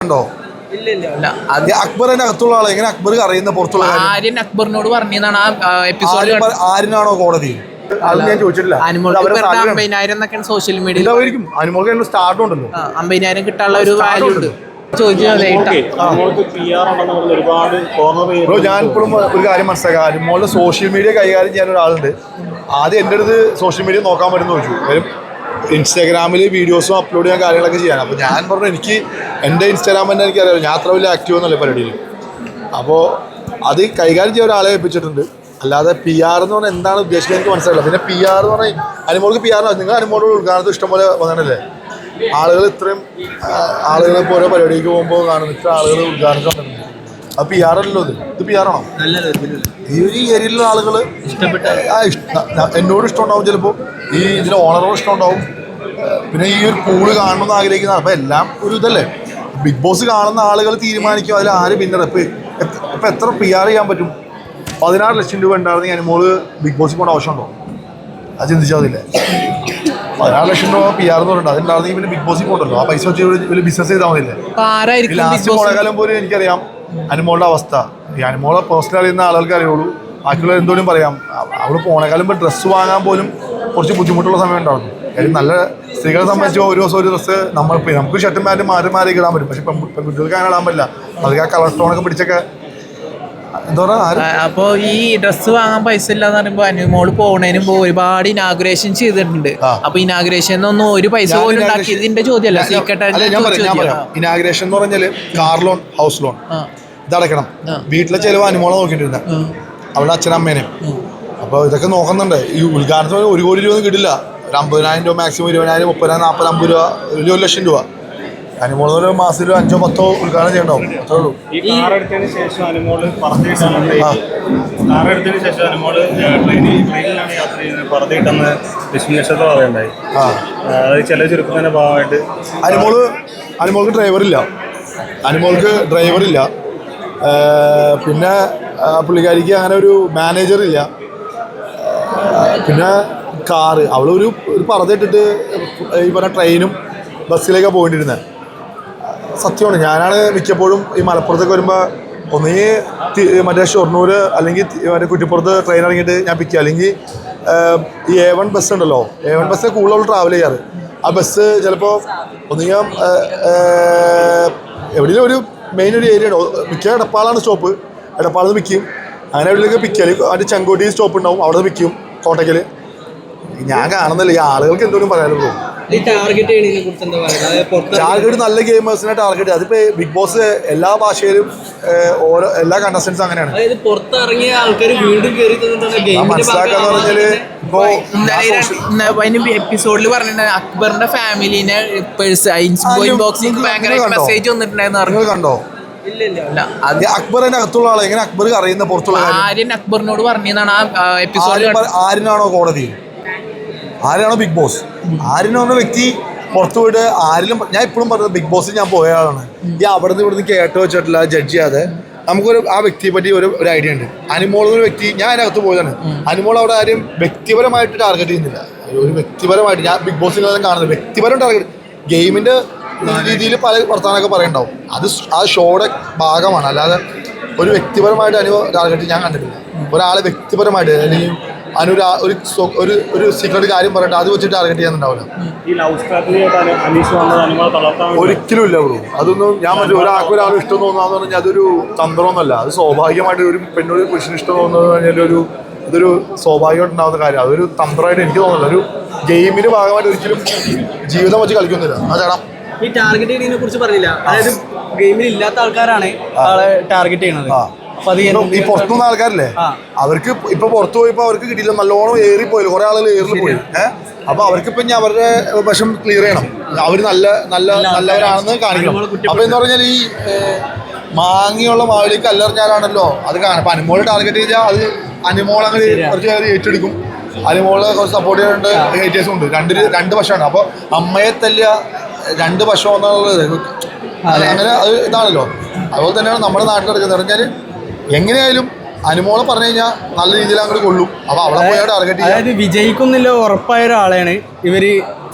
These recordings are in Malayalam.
ഉണ്ടോ? അക്ബറിന്റെ അകത്തുള്ള ആളെ എങ്ങനെ അക്ബർ അറിയുന്ന പുറത്തുള്ള ആര്യൻ അക്ബറിനോട് പറഞ്ഞതാണ് ആ എപ്പിസോഡ്. ആര്യനാണോ കോടതി? അത് ഞാൻ ചോദിച്ചിട്ടില്ല. 50,000 സോഷ്യൽ മീഡിയയിൽ അനുമോൾക്ക് സ്റ്റാർട്ട് ഉണ്ടല്ലോ, 50,000 കിട്ടാനുള്ള ഒരു വാല്യൂ ഉണ്ട്. ഞാൻ ഇപ്പോഴും ഒരു കാര്യം മനസ്സിലാക്കാം. അനുമോളുടെ സോഷ്യൽ മീഡിയ കൈകാര്യം ചെയ്യാൻ ഒരാളുണ്ട്. ആദ്യം എൻ്റെ അടുത്ത് സോഷ്യൽ മീഡിയ നോക്കാൻ പറ്റുമെന്ന് ചോദിച്ചു. ഇൻസ്റ്റാഗ്രാമിൽ വീഡിയോസും അപ്ലോഡ് ചെയ്യാൻ കാര്യങ്ങളൊക്കെ ചെയ്യാൻ. അപ്പോൾ ഞാൻ പറഞ്ഞു എനിക്ക് എൻ്റെ ഇൻസ്റ്റാഗ്രാം തന്നെ എനിക്കറിയാമല്ലോ, ഞാൻ അത്ര വലിയ ആക്റ്റീവ് ഒന്നുമല്ല പരിപാടിയിൽ. അപ്പോൾ അത് കൈകാര്യം ചെയ്യാൻ ഒരാളെ ഏൽപ്പിച്ചിട്ടുണ്ട്. അല്ലാതെ പി ആർ എന്ന് പറഞ്ഞാൽ എന്താണ് ഉദ്ദേശിക്കുന്നത് എനിക്ക് മനസ്സിലായില്ല. പിന്നെ പി ആർ എന്ന് പറഞ്ഞാൽ അനുമോൾക്ക് പി ആർ നിങ്ങൾ അനുമോളോട് ഉദ്ഘാടനത്തിൽ ഇഷ്ടംപോലെ വന്നല്ലേ ആളുകൾ, ഇത്രയും ആളുകളിപ്പോൾ ഓരോ പരിപാടിക്ക് പോകുമ്പോൾ കാണുന്നു ഇത്ര ആളുകൾ ഉദ്ഘാടനം വന്നിട്ടുണ്ട്. അത് പി ആർ അല്ലല്ലോ, ഇത് പി ആർ ആണോ? ഈ ഏരിയയിലുള്ള ആളുകൾ എന്നോട് ഇഷ്ടമുണ്ടാവും, ചിലപ്പോൾ ഈ ഇതിൻ്റെ ഓണറോട് ഇഷ്ടമുണ്ടാവും, പിന്നെ ഈ ഒരു പൂള് കാണണമെന്ന് ആഗ്രഹിക്കുന്ന. അപ്പം എല്ലാം ഒരു ഇതല്ലേ, ബിഗ് ബോസ് കാണുന്ന ആളുകൾ തീരുമാനിക്കും അതിൽ ആര് വിന്നർ. ഇപ്പം എത്ര പി ആർ ചെയ്യാൻ പറ്റും? 16 ലക്ഷം രൂപ ഉണ്ടായിരുന്നെങ്കിൽ അനുമോള് ബിഗ് ബോസിൽ പോകേണ്ട ആവശ്യമുണ്ടോ? അത് ചിന്തിച്ചാൽ മതില്ലേ? 16 ലക്ഷം രൂപ പി ആർ എന്ന് പറഞ്ഞിട്ട് അതുണ്ടായിരുന്നെങ്കിൽ പിന്നെ ബിഗ് ബോസിൽ പോകണ്ടല്ലോ. ആ പൈസ വെച്ച് ഒരു ബിസിനസ് ചെയ്താൽ മതില്ലേ? ലാസ്റ്റ് പോണക്കാലം പോലും എനിക്കറിയാം അനുമോളുടെ അവസ്ഥ. ഈ അനുമോളെ പേഴ്സണൽ അറിയുന്ന ആളുകൾക്ക് അറിയുള്ളൂ, ബാക്കിയുള്ള എന്തോലും പറയാം. അവൾ പോണക്കാലം ഇപ്പോൾ ഡ്രസ്സ് വാങ്ങാൻ പോലും കുറച്ച് ബുദ്ധിമുട്ടുള്ള സമയം ഉണ്ടായിരുന്നു. കാര്യം നല്ല സ്ത്രീകളെ സംബന്ധിച്ച് ഒരു ദിവസം ഒരു ഡ്രസ്സ് നമുക്ക് ഷർട്ടും പാൻറ്റും മാറി ഇടാൻ പറ്റും, പക്ഷെ പെൺകുട്ടികൾക്ക് അങ്ങനെ ഇടാൻ പറ്റില്ല. അതൊക്കെ ആ കളർ സ്റ്റോണൊക്കെ പിടിച്ചൊക്കെ എന്താ പറയുക. അപ്പോൾ ഈ ഡ്രസ്സ് വാങ്ങാൻ പൈസ ഇല്ലാന്ന് പറയുമ്പോൾ അനുമോള് പോണതിന് മുമ്പ് ഒരുപാട് ഇനാഗുറേഷൻ ചെയ്തിട്ടുണ്ട്. അപ്പൊ ഇനാഗുറേഷൻ ഒന്നും ഒരു പൈസ പോലും ഉണ്ടാക്കി ഇതിന്റെ ചോദ്യമല്ല. ഇനാഗുറേഷൻ എന്ന് പറഞ്ഞാല് കാർ ലോൺ, ഹൗസ് ലോൺ ഇതടക്കണം. വീട്ടിലെ ചെലവ് അനുമോളെ നോക്കിയിട്ടിരുന്ന അവളുടെ അച്ഛനമ്മേനെയും. അപ്പോൾ ഇതൊക്കെ നോക്കുന്നുണ്ട്. ഈ ഉദ്ഘാടനത്തിന് 1 കോടി രൂപ ഒന്നും കിട്ടില്ല. ഒരു 50,000 രൂപ, മാക്സിമം 20,000, 30,000, 40,000, 50 രൂപ, 1 ലക്ഷം രൂപ. അനുമോള് ഒരു മാസം 5 or 10 ഉദ്ഘാടനം ചെയ്യണ്ടാവും, അത്രേ ഉള്ളൂ. ഈ കാറെടുത്തതിന് ശേഷം അനുമോള് ട്രെയിനിലാണ് യാത്ര ചെയ്യുന്നത്, പറത്തിയിട്ടെന്ന് വിശ്വനക്ഷത്ര പറയുണ്ടായി. അത് ചില ചുരുക്കത്തിൻ്റെ ഭാഗമായിട്ട് അനുമോൾക്ക് ഡ്രൈവറില്ല. പിന്നെ പുള്ളിക്കാരിക്ക് അങ്ങനെ ഒരു മാനേജറില്ല. പിന്നെ കാറ് അവളൊരു പറത്തിട്ടിട്ട് ഈ പറഞ്ഞ ട്രെയിനും ബസ്സിലേക്കാണ് പോയിട്ടിരുന്നത്. സത്യമാണ്. ഞാനാണ് മിക്കപ്പോഴും ഈ മലപ്പുറത്തേക്ക് വരുമ്പോൾ ഒന്നുകിൽ മറ്റേ ഷൊർണൂർ അല്ലെങ്കിൽ മറ്റേ കുറ്റിപ്പുറത്ത് ട്രെയിൻ ഇറങ്ങിയിട്ട് ഞാൻ പിക്കുക, അല്ലെങ്കിൽ ഈ A1 ബസ് ഉണ്ടല്ലോ, A1 ബസ്സിൽ കൂടുതൽ ട്രാവൽ ചെയ്യാറ്. ആ ബസ് ചിലപ്പോൾ ഒന്നുകിൽ എവിടെയെങ്കിലും ഒരു മെയിൻ ഒരു ഏരിയ ഉണ്ടോ, മിക്ക എടപ്പാളാണ് സ്റ്റോപ്പ്, എടപ്പാളിൽ നിന്ന് പിക്കും. അങ്ങനെ എവിടെയെങ്കിലും പിക്കൽ അതിൻ്റെ ചെങ്കോട്ടി സ്റ്റോപ്പ് ഉണ്ടാവും, അവിടെ നിന്ന് പിക്കും കോട്ടയ്ക്കൽ. ഞാൻ കാണുന്നില്ല, ഈ ആളുകൾക്ക് എന്തോലും പറയാനുള്ളൂ. ടാർഗറ്റ് നല്ല ഗെയിമേഴ്സിനെ ടാർഗറ്റ്. അതിപ്പോ ബിഗ് ബോസ് എല്ലാ ഭാഷയിലും എല്ലാ കണ്ടസ്റ്റൻസും അങ്ങനെയാണ്. മനസ്സിലാക്കാന്ന് പറഞ്ഞാല് എപ്പിസോഡിൽ പറഞ്ഞിട്ടുണ്ടായിരുന്നു അക്ബറിന്റെ ഫാമിലിനെ മെസ്സേജ് വന്നിട്ടുണ്ടായിരുന്നു. കണ്ടോ? അക്ബറിന്റെ അകത്തുള്ള ആളെ എങ്ങനെ അക്ബർ അറിയുന്ന പുറത്തുള്ള ആര്യൻ അക്ബറിനോട് പറഞ്ഞതാണ് ആ എപ്പിസോഡിൽ. ആര്യനാണോ കോടതി? ആരാണോ ബിഗ് ബോസ്? ആര്യൻ പറഞ്ഞ വ്യക്തി പുറത്തു പോയിട്ട് ആരിലും, ഞാൻ ഇപ്പോഴും പറഞ്ഞത് ബിഗ് ബോസിൽ ഞാൻ പോയ ആളാണ്. ഈ അവിടെ നിന്ന് കേട്ടോ വെച്ചിട്ടില്ല, ജഡ്ജ് ചെയ്യാതെ നമുക്കൊരു ആ വ്യക്തിയെ പറ്റി ഒരു ഐഡിയ ഉണ്ട്. അനുമോൾ എന്നൊരു വ്യക്തി, ഞാൻ അതിനകത്ത് പോയതാണ്. അനുമോൾ അവിടെ ആരും വ്യക്തിപരമായിട്ട് ടാർഗറ്റ് ചെയ്യുന്നില്ല. ഒരു വ്യക്തിപരമായിട്ട് ഞാൻ ബിഗ് ബോസിലെല്ലാം കാണുന്നത് വ്യക്തിപരം ടാർഗറ്റ്. ഗെയിമിൻ്റെ രീതിയിൽ പല വർത്തമാനമൊക്കെ പറയണ്ടാവും, അത് ആ ഷോയുടെ ഭാഗമാണ്. അല്ലാതെ ഒരു വ്യക്തിപരമായിട്ട് ടാർഗറ്റ് ഞാൻ കണ്ടിട്ടില്ല. ഒരാളെ വ്യക്തിപരമായിട്ട് അല്ലെങ്കിൽ ഒരു സീക്രട്ട് കാര്യം പറയട്ടെ അത് വെച്ചിട്ട് ടാർഗറ്റ് ചെയ്യാനുണ്ടാവില്ല. ഒരിക്കലും ഇല്ല ബ്രോ. അതൊന്നും ഞാൻ ഒരാൾക്കും ഇഷ്ടം തോന്നാന്ന് പറഞ്ഞാൽ അതൊരു തന്ത്രമൊന്നുമല്ല. അത് സ്വാഭാവികമായിട്ട് ഒരു പെണ്ണൊരു പുരുഷന് ഇഷ്ടം തോന്നുന്നത് പറഞ്ഞാൽ ഇതൊരു സ്വാഭാവികമായിട്ട് ഉണ്ടാകുന്ന കാര്യം. അതൊരു തന്ത്രമായിട്ട് എനിക്ക് തോന്നുന്നില്ല. ഒരു ഗെയിമിന്റെ ഭാഗമായിട്ട് ഒരിക്കലും ജീവിതം വെച്ച് കളിക്കുന്നില്ല. ആ ചേട്ടാ ഈ ടാർഗറ്റ് ചെയ്യുന്നതിനെ കുറിച്ച് പറഞ്ഞില്ല. അതായത് ഗെയിമിൽ ഇല്ലാത്ത ആൾക്കാരാണ് ആളെ ടാർഗറ്റ് ചെയ്യണത്. ഈ പുറത്തുനിന്ന ആൾക്കാരല്ലേ, അവർക്ക് ഇപ്പൊ പുറത്തു പോയപ്പോ അവർക്ക് കിട്ടിയില്ല, നല്ലോണം ഏറിപ്പോയില്ല, കുറെ ആളുകൾ ഏറിൽ പോയി. അപ്പൊ അവർക്ക് ഇപ്പൊ ഇനി അവരുടെ വശം ക്ലിയർ ചെയ്യണം, അവര് നല്ലവരാണെന്ന് കാണിക്കണം. അപ്പൊ എന്ന് പറഞ്ഞാൽ ഈ മാങ്ങിയുള്ള മാവിലേക്ക് കല്ലെറിഞ്ഞാലാണല്ലോ അത് കാണാം. അപ്പൊ അനുമോളെ ടാർഗറ്റ് ചെയ്താൽ അത് അനുമോൾ അങ്ങനെ കുറച്ച് ഏറ്റെടുക്കും. അനുമോളെ കുറച്ച് സപ്പോർട്ട് ചെയ്യാനുണ്ട്, ഹേറ്റേഴ്സും ഉണ്ട്. രണ്ട് വശമാണ്. അപ്പൊ അമ്മയെ തല്ലിയ 2 വശം എന്നുള്ളത് അങ്ങനെ അത് ഇതാണല്ലോ. അതുപോലെ തന്നെയാണ് നമ്മുടെ നാട്ടിൽ നടക്കുന്നത്. പറഞ്ഞാൽ എങ്ങനെയായാലും അനുമോളെ പറഞ്ഞു കഴിഞ്ഞാൽ നല്ല രീതിയിൽ അങ്ങോട്ട് കൊള്ളും. അപ്പൊ അവിടെ പോയി ടാർഗറ്റ് അതായത് വിജയിക്കുന്നില്ല ഉറപ്പായ ഒരാളെയാണ് ഇവര്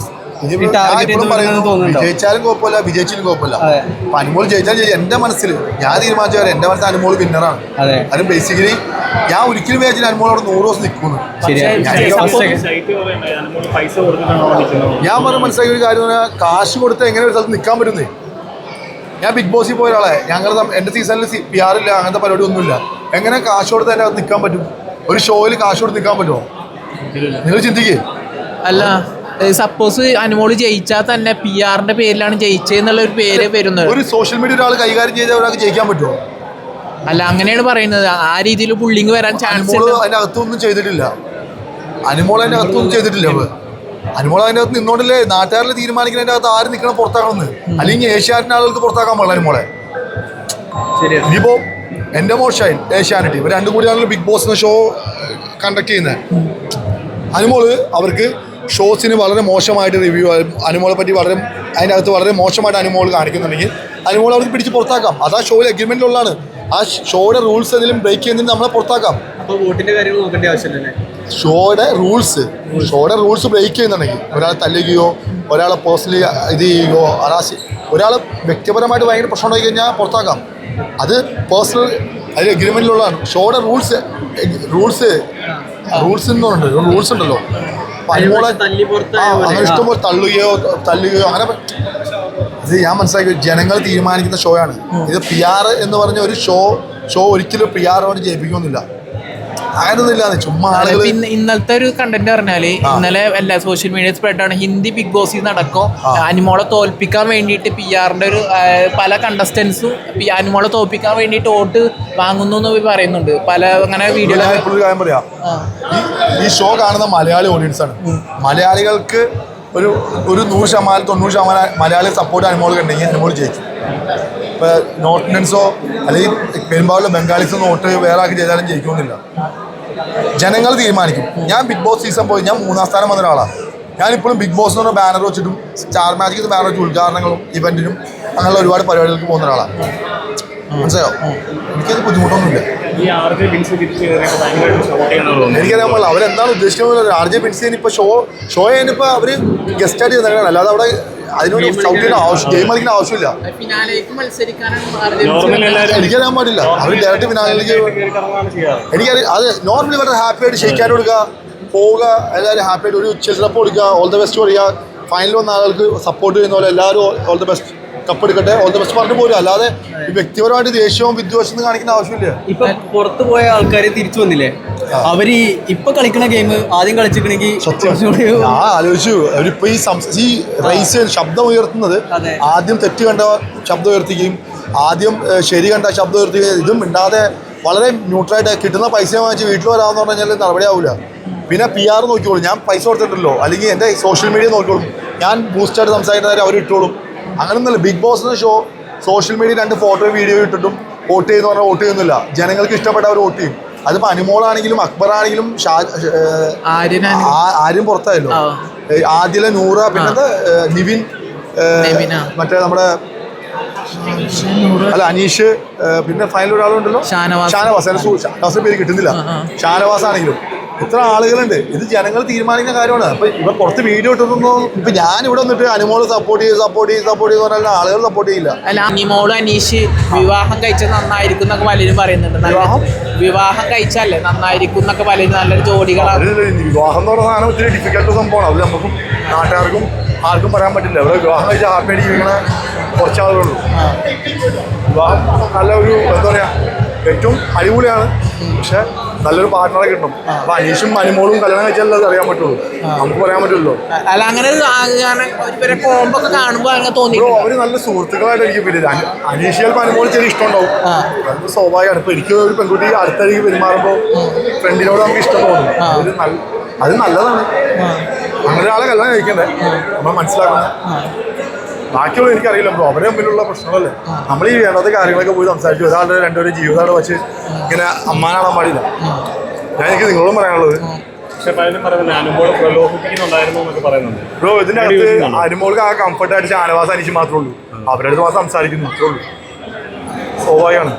വിജയിച്ചാലും കുഴപ്പമില്ല, വിജയിച്ചാലും കുഴപ്പമില്ല. അപ്പൊ അനുമോൾ ജയിച്ചാൽ എന്റെ മനസ്സിൽ ഞാൻ തീരുമാനിച്ചവരെ എന്റെ മനസ്സിൽ അനുമോൾ വിന്നറാണ്. അത് ബേസിക്കലി ഞാൻ ഒരിക്കലും വിചാരിച്ചില്ല അനുമോൾ അവിടെ 100 ദിവസം നിൽക്കുന്നു. ഞാൻ പറഞ്ഞ മനസ്സിലാക്കിയ ഒരു കാര്യം പറഞ്ഞാൽ കാശ് കൊടുത്ത് എങ്ങനെ ഒരു സ്ഥലത്ത് നിൽക്കാൻ പറ്റുന്നേ. ഞാൻ ബിഗ് ബോസിൽ പോയ ഒരാളെ, ഞങ്ങളുടെ എന്റെ സീസണിൽ PR ഇല്ല, അങ്ങനത്തെ പരിപാടി ഒന്നുമില്ല. എങ്ങനെ കാശ് കൊടുത്ത് എൻ്റെ അകത്ത് നിൽക്കാൻ പറ്റും? ഒരു ഷോയിൽ കാശ് കൊടുത്ത് നിൽക്കാൻ പറ്റുമോ? നിങ്ങൾ ചിന്തിക്കേ. അല്ല, സപ്പോസ് അനുമോള് ജയിച്ചാൽ തന്നെ PR പേരിലാണ് ജയിച്ചെന്നുള്ള ഒരു പേര് വരുന്നത്. ഒരു സോഷ്യൽ മീഡിയ ഒരാൾ കൈകാര്യം ചെയ്ത ഒരാൾക്ക് ജയിക്കാൻ പറ്റുമോ? അല്ല, അങ്ങനെയാണ് പറയുന്നത്. ആ രീതിയിൽ പുള്ളിങ് വരാൻ ചാൻസ് അതിന്റെ അകത്തൊന്നും ചെയ്തിട്ടില്ല. അനുമോൾ അതിന്റെ അകത്തൊന്നും ചെയ്തിട്ടില്ല. അനുമോൾ അതിന്റെ അകത്ത് നിന്നോണ്ടല്ലേ നാട്ടുകാരിൽ തീരുമാനിക്കുന്നതിന്റെ അകത്ത് ആര് നിൽക്കണം പുറത്താക്കണമെന്ന്. അല്ലെങ്കിൽ ഏഷ്യാനെറ്റിന്റെ ആളുകൾക്ക് പുറത്താക്കാൻ പാടില്ല അനുമോളെ. ഇനിയിപ്പോ എന്റെ മോശമായി ഏഷ്യാനെറ്റ് ഇവർ രണ്ടും കൂടിയാണല്ലോ ബിഗ് ബോസ് എന്ന ഷോ കണ്ടക്ട് ചെയ്യുന്നത്. അനുമോള് അവർക്ക് ഷോസിന് വളരെ മോശമായിട്ട് റിവ്യൂ, അനുമോളെ പറ്റി അതിൻ്റെ അകത്ത് വളരെ മോശമായിട്ട് അനുമോൾ കാണിക്കുന്നുണ്ടെങ്കിൽ അനുമോൾ അവർക്ക് പിടിച്ച് പുറത്താക്കാം. അത് ആ ഷോയിൽ അഗ്രിമെന്റിലുള്ളതാണ്. ആ ഷോയുടെ റൂൾസ് എന്തെങ്കിലും ബ്രേക്ക് ചെയ്യുന്നതിന് നമ്മളെ പുറത്താക്കാം. വോട്ടിന്റെ കാര്യങ്ങൾ നോക്കേണ്ട ആവശ്യമില്ല. ഷോയുടെ റൂൾസ് ബ്രേക്ക് ചെയ്യുന്നുണ്ടെങ്കിൽ ഒരാളെ തല്ലുകയോ ഒരാളെ പേഴ്സണലി ഇത് ചെയ്യുകയോ ഒരാളെ വ്യക്തിപരമായിട്ട് ഭയങ്കര പ്രശ്നം ഉണ്ടായി കഴിഞ്ഞാൽ പുറത്താക്കാം. അത് പേഴ്സണൽ അതിൽ അഗ്രിമെന്റിലുള്ളതാണ്. ഷോയുടെ റൂൾസ് ഉണ്ടല്ലോ. അനുമോളെ അങ്ങനെ ഇഷ്ടംപോലെ തല്ലുകയോ അങ്ങനെ ഇത് ഞാൻ മനസ്സിലാക്കി. ജനങ്ങൾ തീരുമാനിക്കുന്ന ഷോയാണ് ഇത്. PR എന്ന് പറഞ്ഞ ഒരു ഷോ ഒരിക്കലും PR കൊണ്ട് ജയിപ്പിക്കുന്നില്ല. അങ്ങനൊന്നുമില്ല. ചുമ്മാ ആളുകൾ ഇന്നലത്തെ ഒരു കണ്ടന്റ് പറഞ്ഞാല് ഇന്നലെ എല്ലാ സോഷ്യൽ മീഡിയ സ്പ്രെഡാണ്. ഹിന്ദി ബിഗ് ബോസിൽ നടക്കും അനുമോളെ തോൽപ്പിക്കാൻ വേണ്ടിയിട്ട് PR ഒരു പല കണ്ടസ്റ്റൻസും അനുമോളെ തോൽപ്പിക്കാൻ വേണ്ടിയിട്ട് വോട്ട് വാങ്ങുന്നു എന്ന് പറയുന്നുണ്ട്. പല അങ്ങനെ വീഡിയോ. കാര്യം പറയാം, ഈ ഷോ കാണുന്ന മലയാളി ഓഡിയൻസ് ആണ്. മലയാളികൾക്ക് ഒരു 100% 90% മലയാളി സപ്പോർട്ട് അനുമോൾ ഉണ്ടെങ്കിൽ അനുമോൾ ജയിക്കും. ഇപ്പോൾ നോർത്ത് ഇന്ത്യൻസോ അല്ലെങ്കിൽ പെരുമ്പാവൂരിലെ ബംഗാളീസോ വോട്ട് വേറെ ആക്കി ചെയ്താലും ജയിക്കുമെന്നില്ല. ജനങ്ങൾ തീരുമാനിക്കും. ഞാൻ ബിഗ് ബോസ് സീസൺ പോയി ഞാൻ 3ാം സ്ഥാനം വന്ന ഒരാളാണ്. ഞാനിപ്പോഴും ബിഗ് ബോസ് എന്ന് പറഞ്ഞ ബാനർ വെച്ചിട്ടും സ്റ്റാർ മാജിക്കിന് ബാനർ വെച്ച് ഉദ്ഘാടനങ്ങളും ഇവന്റിനും അങ്ങനെയുള്ള ഒരുപാട് പരിപാടികൾക്ക് പോകുന്ന ഒരാളാണ്. മനസ്സിലായോ? എനിക്കത് ബുദ്ധിമുട്ടൊന്നുമില്ല. എനിക്കറിയാൻ പാടില്ല അവരെന്താണ് ഉദ്ദേശിക്കുന്നത്. RJ ബിൻസിന് ഇപ്പോൾ ഷോ ചെയ്യാനിപ്പോൾ അവർ ഗസ്റ്റായിട്ട് ചെയ്യുന്നതാണ്. അല്ലാതെ അവിടെ അതിനോട് ഷൗട്ട് ചെയ്യേണ്ട ആവശ്യം, ഗെയിം കളിക്കേണ്ട ആവശ്യമില്ല. എനിക്കറിയാൻ പാടില്ല. അവർ ഡയറക്റ്റ് ഫിനാലിലേക്ക് എനിക്കറിയാം. അത് നോർമലി വളരെ ഹാപ്പി ആയിട്ട് ഷെയ്ക്കാൻ കൊടുക്കുക, പോവുക, എല്ലാവരും ഹാപ്പി ആയിട്ട് ഒരു ചിൽഡ്രപ്പ് കൊടുക്കുക, ഓൾ ദ ബെസ്റ്റ് പറയുക. ഫൈനൽ വന്ന ആളുകൾക്ക് സപ്പോർട്ട് ചെയ്യുന്ന പോലെ എല്ലാവരും ഓൾ ദ ബെസ്റ്റ്, കപ്പെടുക്കട്ടെ, ഓൾ ദ ബെസ്റ്റ് പറഞ്ഞിട്ട് പോലും. അല്ലാതെ വ്യക്തിപരമായിട്ട് ദേഷ്യവും വിദ്വേഷവും കാണിക്കുന്ന ആവശ്യമില്ല. ഇപ്പൊ പുറത്തു പോയ ആൾക്കാര് തിരിച്ചു വന്നില്ലേ, അവര് ഇപ്പൊ കളിക്കുന്ന ഗെയിം ആദ്യം കളിച്ചിട്ടുണ്ടെങ്കിൽ ആലോചിച്ചു. അവരിപ്പോ ഈ റേസ് ശബ്ദം ഉയർത്തുന്നത് ആദ്യം തെറ്റ് കണ്ട ശബ്ദം ഉയർത്തിക്കുകയും ആദ്യം ശരി കണ്ട ശബ്ദം ഉയർത്തുകയും ഇതും ഇണ്ടാതെ വളരെ ന്യൂട്രലായിട്ട് കിട്ടുന്ന പൈസ വാങ്ങിച്ച് വീട്ടിൽ വരാമെന്ന് പറഞ്ഞു കഴിഞ്ഞാൽ നടപടിയാവില്ല. പിന്നെ PR നോക്കിക്കോളും. ഞാൻ പൈസ കൊടുത്തിട്ടുണ്ടല്ലോ, അല്ലെങ്കിൽ എൻ്റെ സോഷ്യൽ മീഡിയ നോക്കിക്കോളും. ഞാൻ ബൂസ്റ്റായിട്ട് സംസാരിക്കുന്നവരെ അവർ ഇട്ടോളും. അങ്ങനെയൊന്നുമില്ല. Big boss show social media 2 photo video ഇട്ടിട്ടും വോട്ട് ചെയ്യുന്ന പറഞ്ഞാൽ വോട്ട് ചെയ്യുന്നില്ല. ജനങ്ങൾക്ക് ഇഷ്ടപ്പെട്ട അവർ വോട്ട് ചെയ്യും. അതിപ്പോൾ അനുമോളാണെങ്കിലും അക്ബറാണെങ്കിലും ആരും പുറത്തായല്ലോ. ആദില, നൂറ, പിന്നെ നിവിൻ, മറ്റേ നമ്മുടെ അനീഷ്, പിന്നെ ഫൈനൽ ഒരാളുണ്ടല്ലോ ഷാനവാസ് പേര് കിട്ടുന്നില്ല. ഷാനവാസ് ആണെങ്കിലും ഇത്ര ആളുകളുണ്ട്. ഇത് ജനങ്ങൾ തീരുമാനിക്കുന്ന കാര്യമാണ്. അപ്പൊ ഇവ പുറത്ത് വീഡിയോ ഇട്ടൊന്നും ഇപ്പൊ ഞാൻ ഇവിടെ വന്നിട്ട് അനുമോള് സപ്പോർട്ട് ചെയ്ത് പറഞ്ഞാൽ ആളുകൾ സപ്പോർട്ട് ചെയ്യില്ല. അല്ല, അനുമോളും അനീഷ് വിവാഹം കഴിച്ചാൽ നന്നായിരിക്കും എന്നൊക്കെ പലരും പറയുന്നുണ്ട്. വിവാഹം കഴിച്ചാലേ നന്നായിരിക്കും എന്നൊക്കെ പലരും നല്ലൊരു ജോഡികളാണ്. വിവാഹം എന്ന് പറഞ്ഞ സാധനം ഒത്തിരി ഡിഫിക്കൽട്ട് സംഭവമാണ്. അത് നമുക്കും നാട്ടുകാർക്കും ആർക്കും പറയാൻ പറ്റില്ല. ഇവിടെ വിവാഹം കഴിച്ചാൽ ഹാപ്പിയായിട്ട് ജീവിക്കണ കുറച്ച് ആളുകളുള്ളൂ. വിവാഹം നല്ല ഒരു എന്താ പറയാ ഏറ്റവും അടിപൊളിയാണ്. പക്ഷെ നല്ലൊരു പാർട്ട്ണറെ കിട്ടും. അപ്പൊ അനീഷും അനുമോളും കല്യാണം കഴിച്ചാലേ അത് അറിയാൻ പറ്റുള്ളൂ, നമുക്ക് പറയാൻ പറ്റുള്ളൂ. അല്ല, അങ്ങനെ കോമ്പൊക്കെ കാണുമ്പോൾ അങ്ങനെ തോന്നി. അവര് നല്ല സുഹൃത്തുക്കളായിട്ട് എനിക്ക് പറ്റില്ല. അനീഷ് ചിലപ്പോൾ അനുമോൾ ചെറിയ ഇഷ്ടമുണ്ടാവും. അത് സ്വാഭാവികമാണ്. ഇപ്പൊ എനിക്ക് ഒരു പെൺകുട്ടി അടുത്തടിക്ക് പെരുമാറുമ്പോൾ ഫ്രണ്ടിനോട് നമുക്ക് ഇഷ്ടം തോന്നും. അത് നല്ലതാണ്. അങ്ങനെ ഒരാളെ കല്യാണം കഴിക്കണ്ടേ നമ്മൾ മനസ്സിലാക്കുന്നത്. ബാക്കിയുള്ള എനിക്കറിയില്ല. ബ്രോ അവരെ തമ്മിലുള്ള പ്രശ്നങ്ങളല്ലേ. നമ്മൾ ഈ വേണ്ടാത്ത കാര്യങ്ങളൊക്കെ പോയി സംസാരിച്ചു. ഒരാളുടെ രണ്ടുപേരും ജീവിതമാണ് വെച്ച് ഇങ്ങനെ അമ്മാനാടാൻ പാടില്ല. ഞാൻ എനിക്ക് നിങ്ങളോടും പറയാനുള്ളത്, ബ്രോ ഇതിന്റെ അകത്ത് അനുമോൾക്ക് ആ കംഫർട്ടായിട്ട് ഷാനവാസ് അനീഷ് മാത്രമേ ഉള്ളൂ. അവരുടെ അടുത്ത് മാത്രം സംസാരിക്കുന്നു, അത്രേ ഉള്ളൂ. സ്വാഭാവികമാണ്.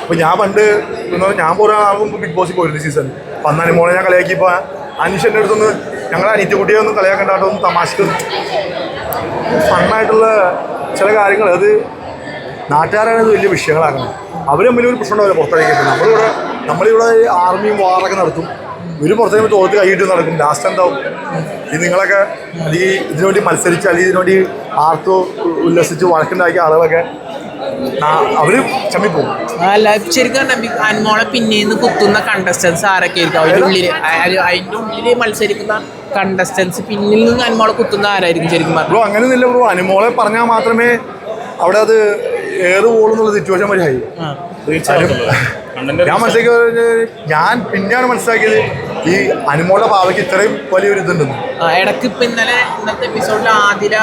അപ്പൊ ഞാൻ പണ്ട് ഞാൻ പോരാ ബിഗ് ബോസിൽ പോയിരുന്നു സീസൺ. അപ്പൊ അന്ന് അനുമോളെ ഞാൻ കളിയാക്കിയപ്പോൾ അനീഷ് എൻ്റെ അടുത്തൊന്ന് ഞങ്ങളുടെ അനിയത്തിക്കുട്ടിയെ ഒന്നും കളിയാക്കണ്ടാട്ടോ, ഒന്ന് തമാശക്ക് ഫണ്ണായിട്ടുള്ള ചില കാര്യങ്ങൾ അത് നാട്ടുകാരാണ് ഇത് വലിയ വിഷയങ്ങളാക്കുന്നത്. അവർ തമ്മിൽ ഒരു പ്രശ്നം ഉണ്ടാവില്ല പുറത്തേക്ക്. നമ്മളിവിടെ ആർമിയും വാറൊക്കെ നടത്തും, ഇവർ പുറത്തേക്ക് തോർത്ത് കൈയിട്ട് നടക്കും. ലാസ്റ്റ് എന്താവും ഈ നിങ്ങളൊക്കെ അല്ലെങ്കിൽ ഇതിനുവേണ്ടി മത്സരിച്ച് അല്ലെങ്കിൽ ഇതിനുവേണ്ടി ആർത്തു ഉല്ലസിച്ച് വഴക്കുണ്ടാക്കിയ ആളുകളൊക്കെ അവർ ചമ്മിപ്പോകും. അല്ല ശരിക്കും അനുമോളെ പിന്നീന്ന് കുത്തുന്ന കണ്ടസ്റ്റൻസ് ആരൊക്കെ ആയിരിക്കും അതിൻ്റെ ഉള്ളിൽ മത്സരിക്കുന്ന കണ്ടസ്റ്റൻസ് പിന്നിൽ നിന്ന് അനുമോളെ കുത്തുന്ന ആരായിരിക്കും ശരിക്കും ബ്രോ? അങ്ങനെയൊന്നുമില്ല ബ്രോ. അനുമോളെ പറഞ്ഞാൽ മാത്രമേ അവിടെ അത് ഏറ് പോകുന്നുള്ള സിറ്റുവേഷൻ വരെയായി. ഞാൻ ഞാൻ പിന്നെയാണ് മനസ്സിലാക്കിയത് ഈ അനുമോളുടെ പാവയ്ക്ക് ഇത്രയും വലിയൊരു ഇതുണ്ടെന്ന്. ഇടയ്ക്ക് ഇപ്പൊ ഇന്നത്തെ എപ്പിസോഡിൽ ആദില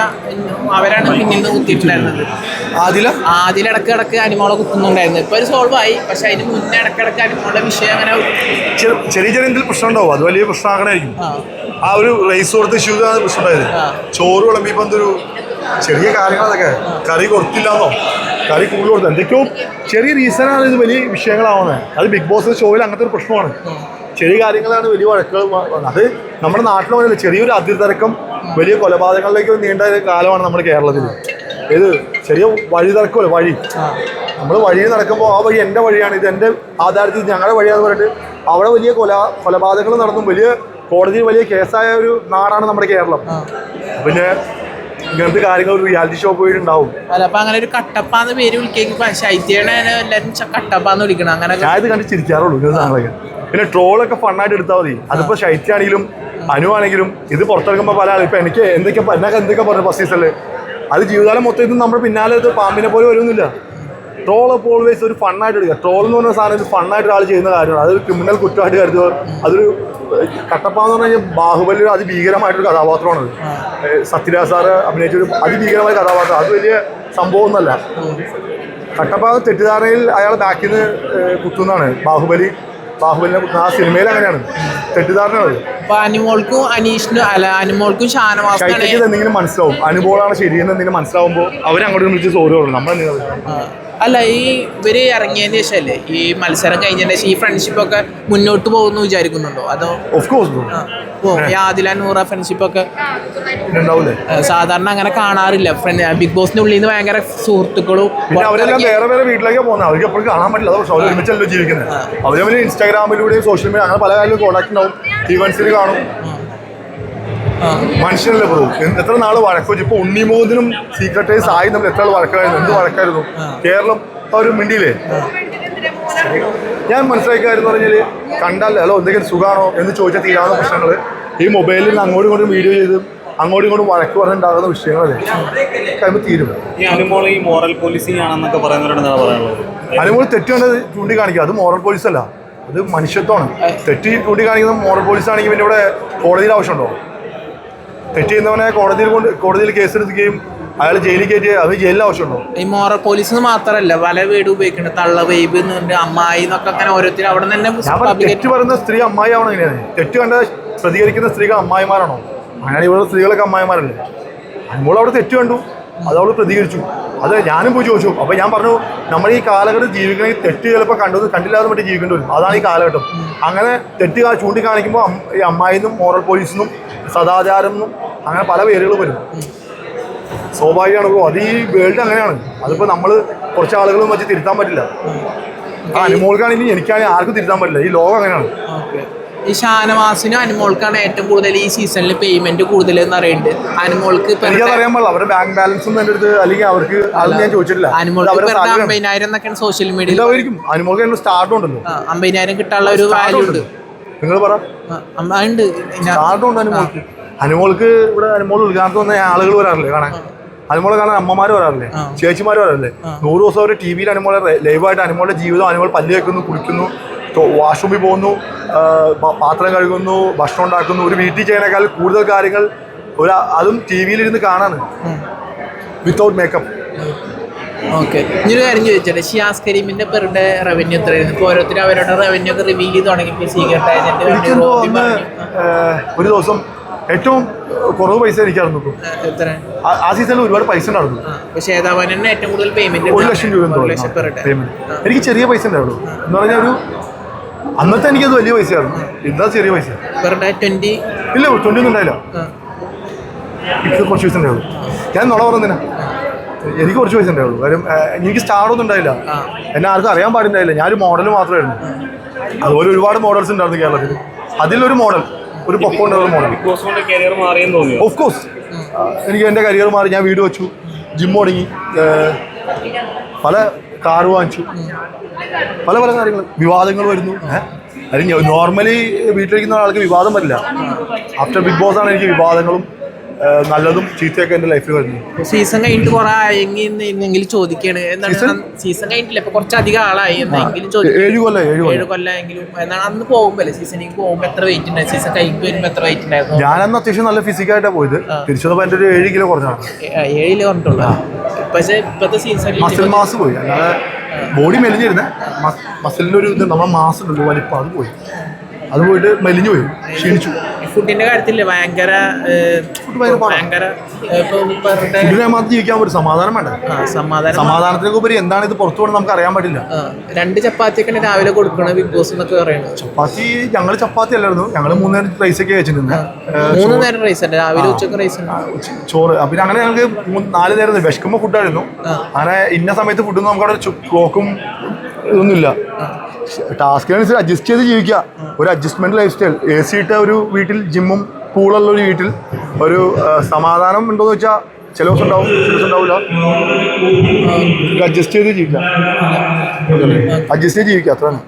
അവരാണ് പിന്നിൽ നിന്ന് കുത്തിയിട്ടുണ്ടായിരുന്നത്. ആദില ഇടക്കിടക്ക് അനുമോളെ കുത്തുന്നുണ്ടായിരുന്നു. ഇപ്പൊ ഒരു സോൾവ് ആയി, പക്ഷെ അതിന് മുന്നേ ഇടക്കിടക്ക് അനുമോളുടെ വിഷയം അങ്ങനെ ചെറിയ എന്തെങ്കിലും പ്രശ്നം ഉണ്ടാവും, അത് വലിയ പ്രശ്നമാകണമായിരിക്കും. ആ ഒരു റൈസ് കൊടുത്ത് ഇഷ്യൂ പ്രശ്നം ഉണ്ടായത്. ചോറ് വിളമ്പിയപ്പോൾ എന്തൊരു ചെറിയ കാര്യങ്ങളതൊക്കെ കറി കൊടുത്തില്ലാന്നോ കറി കൂടുതൽ കൊടുത്തു എന്തൊക്കെയോ ചെറിയ റീസണാണ് ഇത് വലിയ വിഷയങ്ങളാവുന്നത്. അത് ബിഗ് ബോസ് ഷോയിൽ അങ്ങനത്തെ ഒരു പ്രശ്നമാണ്. ചെറിയ കാര്യങ്ങളാണ് വലിയ വഴക്കുകൾ. അത് നമ്മുടെ നാട്ടിൽ പറയുന്നത് ചെറിയൊരു അതിർത്തിറക്കം വലിയ കൊലപാതകങ്ങളിലേക്ക് നീണ്ട കാലമാണ് നമ്മുടെ കേരളത്തിൽ. ഇത് ചെറിയ വഴി തിറക്കുമല്ലോ, വഴി നമ്മൾ വഴിയിൽ നടക്കുമ്പോൾ ആ വഴി എൻ്റെ വഴിയാണ്, ഇത് എൻ്റെ ആധാരത്തിൽ ഞങ്ങളുടെ വഴിയാന്ന് പറഞ്ഞിട്ട് അവിടെ വലിയ കൊലപാതകങ്ങൾ നടന്നും വലിയ കോടതിയിൽ വലിയ കേസായ ഒരു നാടാണ് നമ്മുടെ കേരളം. പിന്നെ ഇങ്ങനത്തെ കാര്യങ്ങൾ ഒരു റിയാലിറ്റി ഷോ പോയിട്ടുണ്ടാവും. അല്ല അപ്പൊ അങ്ങനെ ഒരു കട്ടപ്പാന്ന് പേര് വിളിക്കുക ശൈത്യാണ് എല്ലാവരും കട്ടപ്പാന്ന് വിളിക്കണം. അങ്ങനെ ഞാൻ ഇത് കണ്ട് ചിരിക്കാറുള്ളൂ ഇങ്ങനത്തെ സാധനങ്ങളൊക്കെ. പിന്നെ ട്രോളൊക്കെ ഫണ്ണായിട്ട് എടുത്താൽ മതി. അതിപ്പോൾ ശൈത്യാണെങ്കിലും അനുവാണെങ്കിലും ഇത് പുറത്തിറങ്ങുമ്പോൾ പല ആളും ഇപ്പം എനിക്ക് എന്തൊക്കെ പറഞ്ഞു ഫസ്റ്റ് സീസണിൽ അത് ജീവിതകാലം മൊത്തം ഇത് നമ്മുടെ പിന്നാലെ ഇത് പാമ്പിനെ പോലെ വരുന്നില്ല. ട്രോൾ അപ്പോൾ ഓൾവേസ് ഒരു ഫണ്ണായിട്ട് എടുക്കുക. ട്രോൾ എന്ന് പറഞ്ഞ സാധനം ഇത് ഫണ്ണായിട്ട് ഒരാൾ ചെയ്യുന്ന കാര്യമാണ്. അതൊരു ക്രിമിനൽ കുറ്റമായിട്ട് കരുതുക. അതൊരു കട്ടപ്പാന്ന് പറഞ്ഞു കഴിഞ്ഞാൽ ബാഹുബലി അതിഭീകരമായിട്ടൊരു കഥാപാത്രമാണത്. സത്യരാജ് സാറ് അഭിനയിച്ചൊരു അതിഭീകരമായ കഥാപാത്രം. അത് വലിയ സംഭവമൊന്നുമല്ല. കട്ടപ്പാന്ന് തെറ്റിദ്ധാരണയിൽ അയാൾ ബാക്കിൽ നിന്ന് കുത്തുന്നതാണ്. ബാഹുബലിനെ കുത്തുന്ന ആ സിനിമയിൽ അങ്ങനെയാണ് തെറ്റിദ്ധാരണ. അനുമോൾക്കും അനീഷിനും അല്ല അനുമോൾക്കും ഷാനവാസിനും എന്തെങ്കിലും മനസ്സിലാവും, അനുമോളാണ് ശരിയെന്ന് എന്തെങ്കിലും മനസ്സിലാവുമ്പോൾ അവരങ്ങോട്ട് വിളിച്ച് സോറി പറഞ്ഞു. നമ്മൾ അല്ല ഈ ഇവര് ഇറങ്ങിയതിന് ശേഷമല്ലേ ഈ മത്സരം കഴിഞ്ഞതിന് ശേഷം ഈ ഫ്രണ്ട്ഷിപ്പ് ഒക്കെ മുന്നോട്ട് പോകുന്നു വിചാരിക്കുന്നുണ്ടോ? അതോ ഓഫ് കോഴ്സ് ഈ ആദില നൂറ ഫ്രണ്ട്ഷിപ്പ് ഒക്കെ ഉണ്ടാവില്ലേ? സാധാരണ അങ്ങനെ കാണാറില്ല. ബിഗ് ബോസിന്റെ ഉള്ളിൽ നിന്ന് ഭയങ്കര സുഹൃത്തുക്കളും അവരെല്ലാം വേറെ വീട്ടിലേക്ക് പോകുന്നത്. അവർക്ക് എപ്പോഴും കാണാൻ പറ്റില്ല. അത് ഒരുമിച്ചല്ലോ ജീവിക്കുന്നത്. അവര് ഇൻസ്റ്റാഗ്രാമിലൂടെയും സോഷ്യൽ മീഡിയ അങ്ങനെ പല കാര്യങ്ങളും കോൺടാക്ട് ഉണ്ടാവും. ഈവൻസിൽ കാണും. മനുഷ്യനല്ലേ പോകും. എത്ര നാൾ വഴക്ക് വെച്ചു. ഇപ്പൊ ഉണ്ണിമോഹനും സീക്രട്ടേഴ്സ് ആയി നമ്മൾ എത്ര വഴക്കായിരുന്നു, എന്ത് വഴക്കായിരുന്നു. കേരളം ഒരു മിണ്ടിയില്ലേ? ഞാൻ മനസ്സിലാക്കിയായിരുന്നു പറഞ്ഞാൽ കണ്ടാൽ ഹലോ എന്തെങ്കിലും സുഖമാണോ എന്ന് ചോദിച്ചാൽ തീരാവുന്ന പ്രശ്നങ്ങൾ ഈ മൊബൈലിൽ നിന്ന് അങ്ങോട്ടും ഇങ്ങോട്ടും വീഡിയോ ചെയ്ത് അങ്ങോട്ടും ഇങ്ങോട്ടും വഴക്ക് പറഞ്ഞുണ്ടാകുന്ന വിഷയങ്ങളല്ലേ കഴിയുമ്പോൾ തീരും. ഈ അനുമോൾ ഈ മോറൽ പോലീസിംഗ് ആണെന്നൊക്കെ പറയുന്നവരോട് എന്താണ് പറയാനുള്ളത്? അനുമോൾ തെറ്റുകണ്ടത് ചൂണ്ടിക്കാണിക്കുക. അത് മോറൽ പോലീസ് അല്ല, അത് മനുഷ്യത്വമാണ്. തെറ്റ് ചൂണ്ടിക്കാണിക്കുന്ന മോറൽ പോലീസ് ആണെങ്കിൽ പിന്നെ ഇവിടെ കോടതിയിൽ ആവശ്യമുണ്ടോ? തെറ്റ് ചെയ്യുന്നവനെ കോടതിയിൽ കേസെടുക്കുകയും അയാൾ ജയിലിൽ കയറ്റി അത് ജയിലിൽ ആവശ്യമുണ്ടോ? ഈ മോറൽ പോലീസ് മാത്രമല്ല പല വീട് ഉപയോഗിക്കുന്നുണ്ട്. തള്ള വൈബ് അമ്മായി എന്നൊക്കെ അങ്ങനെ ഓരോരുത്തരും അവിടെ തന്നെ. തെറ്റ് പറയുന്ന സ്ത്രീ അമ്മായി ആവണം. എങ്ങനെയാണ് തെറ്റ് കണ്ട പ്രതികരിക്കുന്ന സ്ത്രീകൾ അമ്മായിമാരാണോ? അങ്ങനെ ഇവിടെ സ്ത്രീകളൊക്കെ അമ്മായിമാരല്ലേ? അനുമോൾ അവിടെ തെറ്റ് കണ്ടു, അത് അവൾ പ്രതികരിച്ചു. അത് ഞാനും പോയി ചോദിച്ചു. അപ്പോൾ ഞാൻ പറഞ്ഞു നമ്മൾ ഈ കാലഘട്ടം ജീവിക്കണമെങ്കിൽ തെറ്റ് ചിലപ്പോൾ കണ്ടില്ലാതെ പറ്റി ജീവിക്കേണ്ടി വരും. അതാണ് ഈ കാലഘട്ടം. അങ്ങനെ തെറ്റ് ചൂണ്ടിക്കാണിക്കുമ്പോൾ ഈ അമ്മായിന്നും മോറൽ പോലീസിനും സദാചാരം എന്നും അങ്ങനെ പല പേരുകൾ വരും. സ്വാഭാവികമാണ് ബ്രോ. അത് ഈ വേൾഡ് അങ്ങനെയാണ്. അതിപ്പോൾ നമ്മൾ കുറച്ച് ആളുകളും വെച്ച് തിരുത്താൻ പറ്റില്ല. അനുമോൾക്കാണെങ്കിൽ എനിക്കാണെങ്കിൽ ആർക്കും തിരുത്താൻ പറ്റില്ല. ഈ ലോകം അങ്ങനെയാണ്. ഈ ഷാനവാസിനും അനുമോൾക്കാണ് ഏറ്റവും കൂടുതൽ ഈ സീസണിൽ പേയ്മെന്റ് കൂടുതൽ എന്ന് പറയുന്നുണ്ട്. അനുമോൾക്ക് എനിക്കറിയാൻ പാടില്ല. അവരുടെ ബാങ്ക് ബാലൻസ് ഒന്നും എൻ്റെ അടുത്ത് അല്ലെങ്കിൽ അവർക്ക് അത് ഞാൻ ചോദിച്ചിട്ടില്ല. അനുമോൾക്ക് 50,000 എന്നൊക്കെയാണ് സോഷ്യൽ മീഡിയയിൽ. അനുമോൾക്ക് സ്റ്റാർട്ടും ഉണ്ടല്ലോ. 50,000 കിട്ടാനുള്ള ഒരു വാല്യൂ ഉണ്ട്. നിങ്ങൾ പറ ഉണ്ട് സ്റ്റാർട്ടും ഉണ്ട് അനുമോൾക്ക്. അനുമോൾക്ക് ഇവിടെ അനുമോൾ ഉദ്ഘാടനത്തിൽ വന്ന ആളുകൾ വരാറില്ലേ കാണാൻ? അനുമോളെ കാണാൻ അമ്മമാർ വരാറില്ലേ, ചേച്ചിമാർ വരാറില്ലേ? 100 ദിവസം അവർ ടി വിയിൽ അനുമോളെ ലൈവായിട്ട് അനുമോളുടെ ജീവിതം, അനുമോൾ പല്ല് വെക്കുന്നു, കുളിക്കുന്നു, വാഷ്റൂമിൽ പോകുന്നു, പാത്രം കഴുകുന്നു, ഭക്ഷണം ഉണ്ടാക്കുന്നു. ഒരു വീട്ടിൽ ചെയ്യുന്നതിനേക്കാൾ കൂടുതൽ കാര്യങ്ങൾ അതും ടി വിയിലിരുന്ന് കാണാണ് വിത്തൗട്ട് മേക്കപ്പ്. ഓക്കെ, ഇനി ഒരു കാര്യം ചോദിച്ചോട്ടെ, ഷിയാസ് കരീമിന്റെ പേരുടെ റവന്യൂ എത്രയായിരുന്നു? ഇപ്പോൾ ഓരോരുത്തരും അവരുടെ റവന്യൂ ഒക്കെ റിവീൽ ചെയ്ത് തുടങ്ങിയപ്പോൾ ഒരു ദിവസം ഏറ്റവും കുറവ് പൈസ എനിക്കായിരുന്നു. ആ സീസണിൽ ഒരുപാട് പൈസ ഉണ്ടായിരുന്നു. ഏറ്റവും കൂടുതൽ പേയ്മെന്റ് 1,00,000 രൂപ പേയ്മെന്റ്. എനിക്ക് ചെറിയ പൈസ ഉണ്ടാവുള്ളൂ എന്ന് പറഞ്ഞാൽ ഒരു അന്നത്തെ എനിക്കത് വലിയ പൈസയായിരുന്നു. ഇതാ ചെറിയ പൈസ. ഇല്ല 20 ഒന്നും ഉണ്ടായില്ല. എനിക്ക് കുറച്ച് വയസ്സ് ഉണ്ടാവുള്ളൂ. ഞാൻ നുണ പറഞ്ഞില്ല, എനിക്ക് കുറച്ച് വയസ്സ് ഉണ്ടാവുള്ളൂ. കാര്യം എനിക്ക് സ്റ്റാറൊന്നും ഉണ്ടായില്ല, എന്നെ ആർക്കും അറിയാൻ പാടില്ലായില്ല. ഞാനൊരു മോഡൽ മാത്രമായിരുന്നു. അതുപോലെ ഒരുപാട് മോഡൽസ് ഉണ്ടായിരുന്നു കേരളത്തിൽ. അതിലൊരു മോഡൽ, ഒരു പൊക്കമുള്ള ഒരു മോഡൽ. ബിഗ് ബോസ് കൊണ്ട് കരിയർ മാറിയെന്ന് തോന്നിയോ? ഓഫ് കോഴ്സ് എനിക്ക് എൻ്റെ കരിയർ മാറി. ഞാൻ വീട് വെച്ചു, ജിം തുടങ്ങി, പല കാറ് വാങ്ങിച്ചു, പല പല കാര്യങ്ങൾ. വിവാദങ്ങൾ വരുന്നു. അല്ലെങ്കിൽ നോർമലി വീട്ടിലിരിക്കുന്ന ഒരാൾക്ക് വിവാദം വരില്ല. ആഫ്റ്റർ ബിഗ് ബോസ് ആണ് എനിക്ക് വിവാദങ്ങളും നല്ലതും ചീത്തയൊക്കെ എൻ്റെ ലൈഫിൽ വരുന്നു. സീസൺ കഴിഞ്ഞിട്ട് കുറെ ആയെങ്കിൽ ചോദിക്കാണ് എന്താണ് സീസൺ കഴിഞ്ഞിട്ടില്ല, ഇപ്പൊ കുറച്ചധികം ആളായി എന്നെങ്കിലും 7 കൊല്ലമെങ്കിലും എന്താണ് അന്ന് പോകുമ്പോ സീസണിലേക്ക് പോകുമ്പോ എത്ര വെയിറ്റ് ഉണ്ടായിരുന്നു? സീസൺ കഴിഞ്ഞിട്ട് വരുമ്പോ എത്ര വെയിറ്റ് ഉണ്ടായിരുന്നു? ഞാനന്ന് അത്യാവശ്യം നല്ല ഫിസിക്കായിട്ടാണ് പോയത്. തിരിച്ചു വന്നപ്പോൾ എൻ്റെ ഒരു 7 കിലോ കുറഞ്ഞാണ്. 7 പറഞ്ഞിട്ടുള്ളൂ. പക്ഷേ ഇപ്പോഴത്തെ സീസണിൽ മസിൽ മാസ് പോയി. അല്ലാതെ ബോഡി മെലിഞ്ഞിരുന്നേ, മസിലിൻ്റെ ഒരു ഇത് നമ്മുടെ മാസ് ഉണ്ടല്ലോ വലിപ്പം, അത് പോയി. അത് പോയിട്ട് മെലിഞ്ഞു പോയി, ക്ഷീണിച്ചു. ഫുഡിന്റെ കാര്യത്തില് ഭയങ്കര ഫുഡിനെ മാത്രം ജീവിക്കാൻ പറ്റും. സമാധാനം വേണ്ട. സമാധാനത്തിനൊക്കെ ഉപരി എന്താണ് ഇത് പുറത്തു പോകണം നമുക്ക് അറിയാൻ പറ്റില്ല. 2 ചപ്പാത്തിയൊക്കെ രാവിലെ കൊടുക്കണ ബിഗ് ബോസ് എന്നൊക്കെ പറയുന്നത്. ചപ്പാത്തി ഞങ്ങൾ ചപ്പാത്തി അല്ലായിരുന്നു, ഞങ്ങൾ 3 നേരം റൈസ് ഒക്കെ കഴിച്ചിട്ടുണ്ട്. 3 നേരം റൈസ് അല്ല, രാവിലെ ഉച്ചക്ക് റൈസ് ചോറ്. പിന്നെ അങ്ങനെ ഞങ്ങൾക്ക് 4 നേരം വിശക്കുമ്പോൾ ഫുഡായിരുന്നു. അങ്ങനെ ഇന്ന സമയത്ത് ഫുഡൊന്നും നമുക്ക് അവിടെ ക്ലോക്കും ഇതൊന്നുമില്ല. ടാസ്കിനനുസരിച്ച് അഡ്ജസ്റ്റ് ചെയ്ത് ജീവിക്കുക. ഒരു അഡ്ജസ്റ്റ്മെന്റ് ലൈഫ് സ്റ്റൈൽ. AC ഇട്ട ഒരു വീട്ടിൽ, ജിമ്മും പൂളുള്ള ഒരു വീട്ടിൽ ഒരു സമാധാനം ഉണ്ടോയെന്ന് വെച്ചാൽ ചില ദിവസം ഉണ്ടാവും, ചില ദിവസം ഉണ്ടാവില്ല. അഡ്ജസ്റ്റ് ചെയ്ത് ജീവിക്കുക, അഡ്ജസ്റ്റ് ചെയ്ത് ജീവിക്കുക, അത്ര തന്നെ.